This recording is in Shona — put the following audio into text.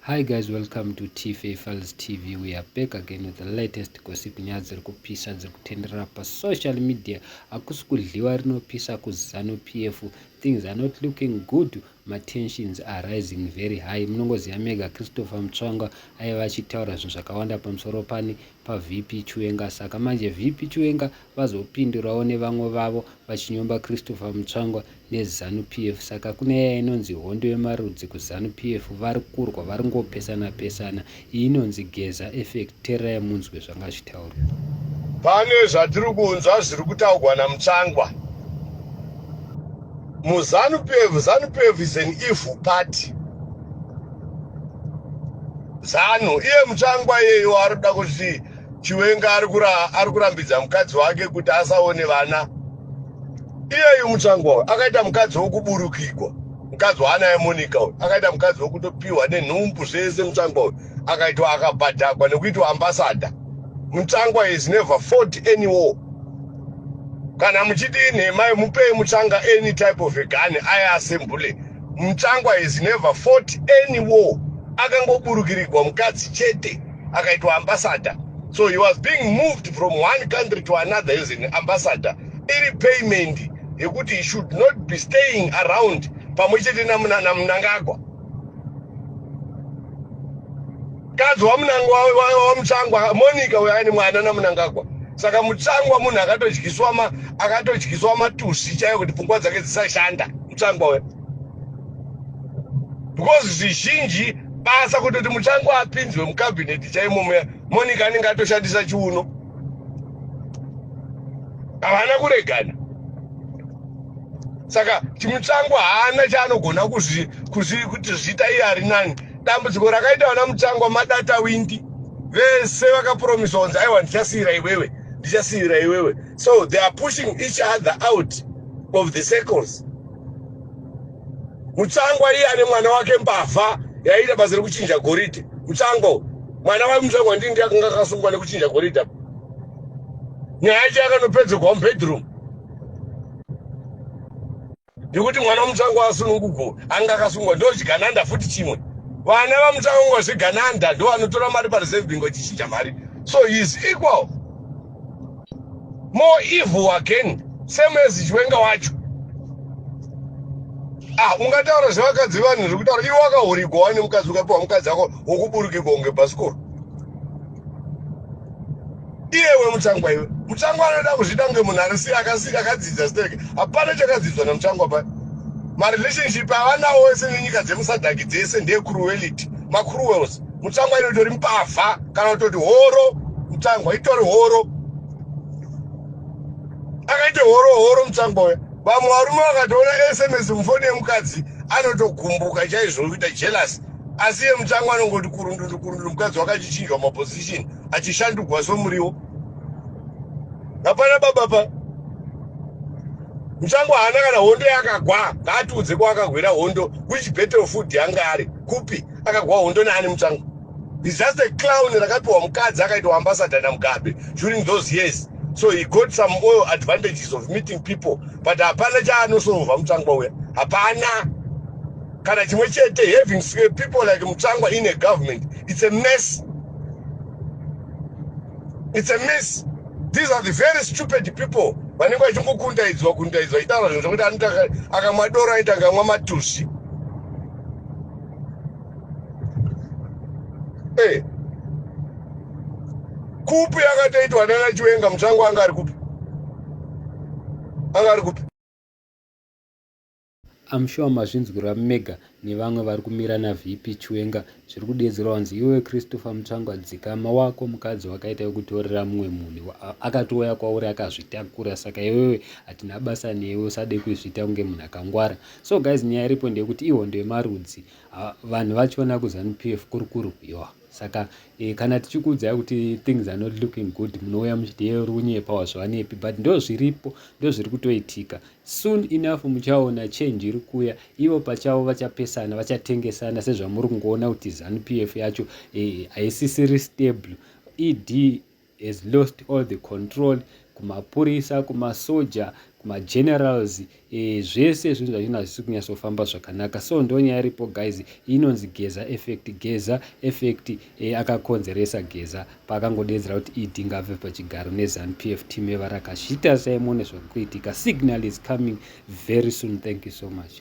Hi guys, welcome to TFA Files TV. We are back again with the latest gossip nyaya dziri kupisa dziri kutenderera social media. Hakusi kudliwa rinopisa kuZanu PF. Things are not looking good. My tensions are rising very high. Munongoziva Mega Christopher Mutsvangwa aiva achitaura zvinhu zvakawanda pamusoro paVP Chiwenga. Saka manje VP Chiwenga vazopindurawo nevamwe vavo vachinyomba Christopher Mutsvangwa neZanu PF. Saka kune yaya inonzi hondo yemarudzi kuZanu PF vari kurwa vari ngopesana pesana. Iyi inonzi Geza Effect. Terai munzwe zvanga zvitaurwa. Pane zvatiri kunzwa zviri kutaurwa naMutsvangwa. MuZanu PF is an evil party. Zanu iye Mutsvangwa iyeyo ari kuda kuti Chiwenga ari kurambidza mukadzi wake kuti asaone vana. Iyeyo Mutsvangwa akaita mukadzi wokuburukirwa, mukadzi waana yeMonica akaita mukadzi wokutopiwa nenhumbu zvese. Mutsvangwa akaitwa akabhadhakwa nekuitwa ambassador. Mutsvangwa is never fought any war. Kana muchiti nhema mupei Mutsvangwa any type of a gun assemble. Mutsvangwa is never fought any war. Akangoburukirwa mukadzi chete akaitwa ambassador. So he was being moved from one country to another as an ambassador. Iri payment yekuti he should not be staying around pamwe chete naMnangagwa. Kadzi waMutsvangwa Monica weani mwana naMnangagwa. Saka Mutsvangwa munhu akatodyiswa matusi chaiwo kuti pfungwa dzake dzisashanda. Mutsvangwa we because zvizhinji basa kutoti Mutsvangwa apinzwe mukabineti chaimo Monica anenge atoshandisa chiuno. Havana kuregana. Saka Mutsvangwa haana chaanogona kuti zviita iye ari nani. Dambudziko rakaita vana Mutsvangwa madata windi vese vakapromisa kunzi aiwa ndichasiyira iwewe. So they are pushing each other out of the circles. Mutsvangwa iye ane mwana wake mbavha yaita basa rekuchinja goridhe. Mutsvangwa mwana waMutsvangwa ndiye akanga akasungwa nekuchinja goridhe. Nyaya yacho yakanopedzerwa mubedroom. Ndikuti mwana waMutsvangwa asununguko anga akasungwa ndochigananda futi chimwe. Vana vaMutsvangwa zvigananda ndo vanotora mari pareserve bingo chichinja mari. So he is equal. More evil again. Same as Chiwenga wacho. Ungataura zvevakadzi vanhu zviri kutaura iwe wakahurigwa nemukadzi ukapiwa mukadzi wako wokuburukirwa kunge bhasikoro. Iyewe Mutsvangwa iwe. Mutsvangwa anoda kuzvida kunge munhu akadzidza stereke. Hapana chakadzidzwa naMutsvangwa pa. Marelationship avanawo wese nenyika dzemusadhaki dzese ndecruelty. Macruels. Mutsvangwa inotori mbavha kana kutoti horo. Mutsvangwa itori horo. Akaite horo Mutsvangwa we. Vamwe varume vakatoona SMS mufoni yemukadzi anotogumbuka chaizvo kuita jealous. Asi iye Mutsvangwa anongoti kurundu mukadzi wakachichinjwa maposition achishandurwa somuriwo. Hapana baba pa. Mutsvangwa haana kana hondo yakagwa ngaatiudze kwakagwira hondo which battlefield yanga ari kupi akagwa hondo naani Mutsvangwa. He's just a clown rakapiwa mukadzi akaitwa ambassador naMugabe during those years. So he got some oil advantages of meeting people. But hapana chaanosolva Mutsvangwa uya. Hapana. Kana chimwe chete having people like Mutsvangwa in a government. It's a mess. It's a mess. These are the very stupid people. Vanenge vachingokundaidzwa itaura zvinhu zvokuti anotaka akamadoro aita ngamwa matusi. Kupi yakatoitwa nana Chiwenga Mutsvangwa anga ari kupi? I'm sure mazvinzwira Mega nevamwe vari kumira naVP Chiwenga zviri kudedzera wanzi iwe Christopher Mutsvangwa dzikama wako mukadzi wakaita yokutorera mumwe munhu akatouya kwauri akazvitakura. Saka iwewe hatina basa newe usade kuzviita kunge munhu akangwara. So guys, nyaya iripo ndeyekuti ihondo yemarudzi vanhu vachiona kuZanu PF kuri kurwiwa. Saka kana tichikuudzai kuti things are not looking good munouya muchiti runyepa wazvanepi, but ndo zviripo, ndo zviri kutoitika. Soon enough muchaona change iri kuya. Ivo pachavo vachapesana vachatengesana sezvamuri kungoona kuti ZANU PF yacho haisisiri stable. ED has lost all the control kumapurisa, kumasoja, magenerals, zvese zvinhu zvachina zvisi kunyatsofamba zvakanaka. So ndo nyaya iripo guys, inonzi Geza effect. Geza effect akakonzeresa Geza pakangodedzera kuti Idi ngabve pachigaro neZANU-PF team yevarakashita Simon zvekuitika. Signal is coming very soon. Thank you so much.